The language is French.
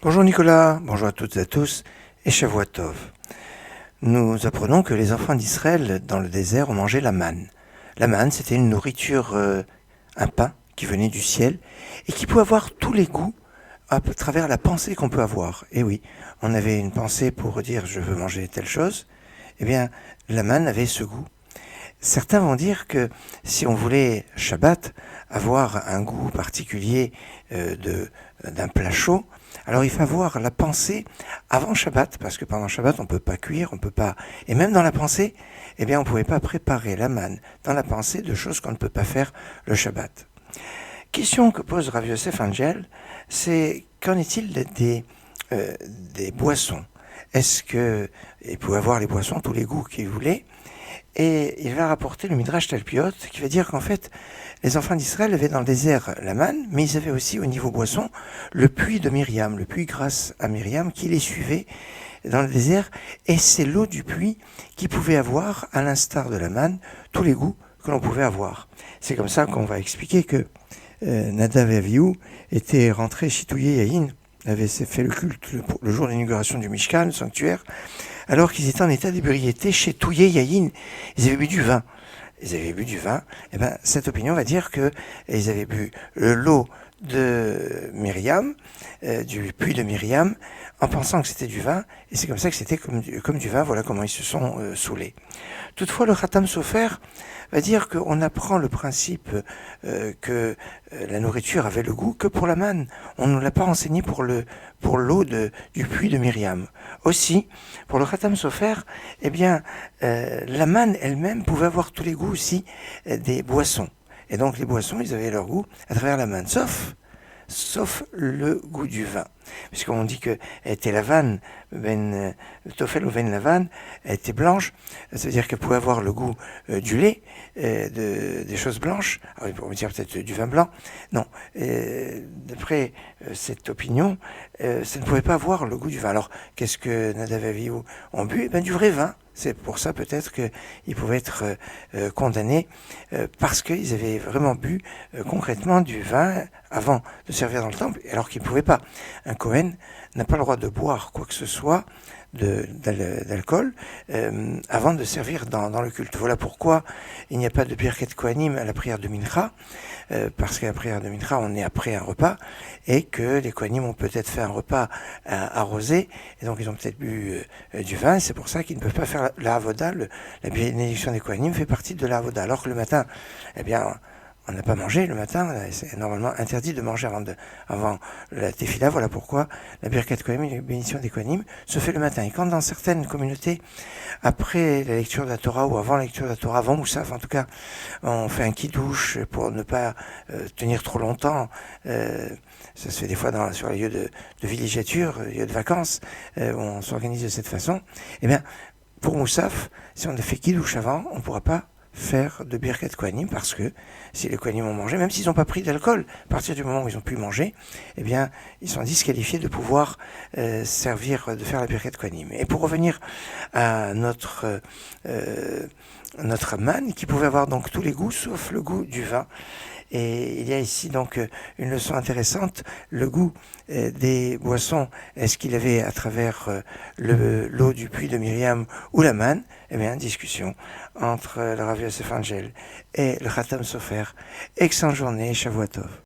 Bonjour Nicolas, bonjour à toutes et à tous, et Shavua Tov. Nous apprenons que les enfants d'Israël, dans le désert, ont mangé la manne. La manne, c'était une nourriture, un pain qui venait du ciel, et qui pouvait avoir tous les goûts à travers la pensée qu'on peut avoir. Et oui, on avait une pensée pour dire « je veux manger telle chose », eh bien, la manne avait ce goût. Certains vont dire que si on voulait, Shabbat, avoir un goût particulier d'un plat chaud, alors il faut avoir la pensée avant Shabbat, parce que pendant Shabbat on ne peut pas cuire, on peut pas... Et même dans la pensée, eh bien on ne pouvait pas préparer la manne dans la pensée de choses qu'on ne peut pas faire le Shabbat. Question que pose Rav Yosef Angel, c'est qu'en est-il des boissons? Est-ce qu'il pouvait avoir les boissons, tous les goûts qu'il voulait? Et il va rapporter le Midrash Talpiot qui va dire qu'en fait, les enfants d'Israël avaient dans le désert la manne, mais ils avaient aussi au niveau boisson le puits de Myriam, le puits grâce à Myriam qui les suivait dans le désert. Et c'est l'eau du puits qui pouvait avoir, à l'instar de la manne, tous les goûts que l'on pouvait avoir. C'est comme ça qu'on va expliquer que Nadav et Avihu étaient rentrés chitouiller Yahin, avaient fait le culte le jour de l'inauguration du Mishkan, le sanctuaire, alors qu'ils étaient en état d'ébriété chez Touye Yahin. Ils avaient bu du vin. Et ben, cette opinion va dire qu'ils avaient bu l'eau de Myriam, du puits de Myriam, en pensant que c'était du vin, et c'est comme ça que c'était comme du vin, voilà comment ils se sont saoulés. Toutefois, le Khatam Sofer va dire qu'on apprend le principe que la nourriture avait le goût que pour la manne. On ne l'a pas enseigné pour l'eau du puits de Myriam. Aussi, pour le Khatam Sofer, eh bien, la manne elle-même pouvait avoir tous les goûts aussi des boissons. Et donc les boissons, ils avaient leur goût à travers la manne, sauf le goût du vin. Puisqu'on dit qu'elle était lavane, Tofel ou ben lavane, elle était blanche, ça veut dire qu'elle pouvait avoir le goût du lait, des choses blanches. Alors, on va dire peut-être du vin blanc. Non, d'après cette opinion, ça ne pouvait pas avoir le goût du vin. Alors, qu'est-ce que Nadav et Avihu ont bu? Du vrai vin. C'est pour ça peut-être qu'ils pouvaient être condamnés parce qu'ils avaient vraiment bu concrètement du vin avant de servir dans le temple, alors qu'ils ne pouvaient pas. Un Kohen n'a pas le droit de boire quoi que ce soit d'alcool avant de servir dans le culte. Voilà pourquoi il n'y a pas de Birkat Kohanim à la prière de Mincha, parce qu'à la prière de Mincha, on est après un repas, et que les Kohanim ont peut-être fait un repas arrosé, et donc ils ont peut-être bu du vin, et c'est pour ça qu'ils ne peuvent pas faire la Avoda. La bénédiction des Kohanim fait partie de la Avoda, alors que le matin, eh bien, on n'a pas mangé le matin, c'est normalement interdit de manger avant la tefila. Voilà pourquoi la Birkat Kohanim, la bénédiction des Kohanim, se fait le matin. Et quand dans certaines communautés, après la lecture de la Torah ou avant la lecture de la Torah, avant Moussaf en tout cas, on fait un kidouche pour ne pas tenir trop longtemps. Ça se fait des fois sur les lieux de villégiature, lieux de vacances, où on s'organise de cette façon. Eh bien, pour Moussaf, si on a fait kidouche avant, on ne pourra pas faire de Birkat Kohanim, parce que si les Kohanim ont mangé, même s'ils n'ont pas pris d'alcool, à partir du moment où ils ont pu manger, eh bien, ils sont disqualifiés de pouvoir de faire la Birkat Kohanim. Et pour revenir à notre manne, qui pouvait avoir donc tous les goûts, sauf le goût du vin. Et il y a ici donc une leçon intéressante, le goût des boissons, est-ce qu'il avait à travers l'eau du puits de Myriam ou la manne? Eh bien, discussion entre le Rav Yosef Angel et le Khatam Sofer. Excellente journée, Shavua Tov.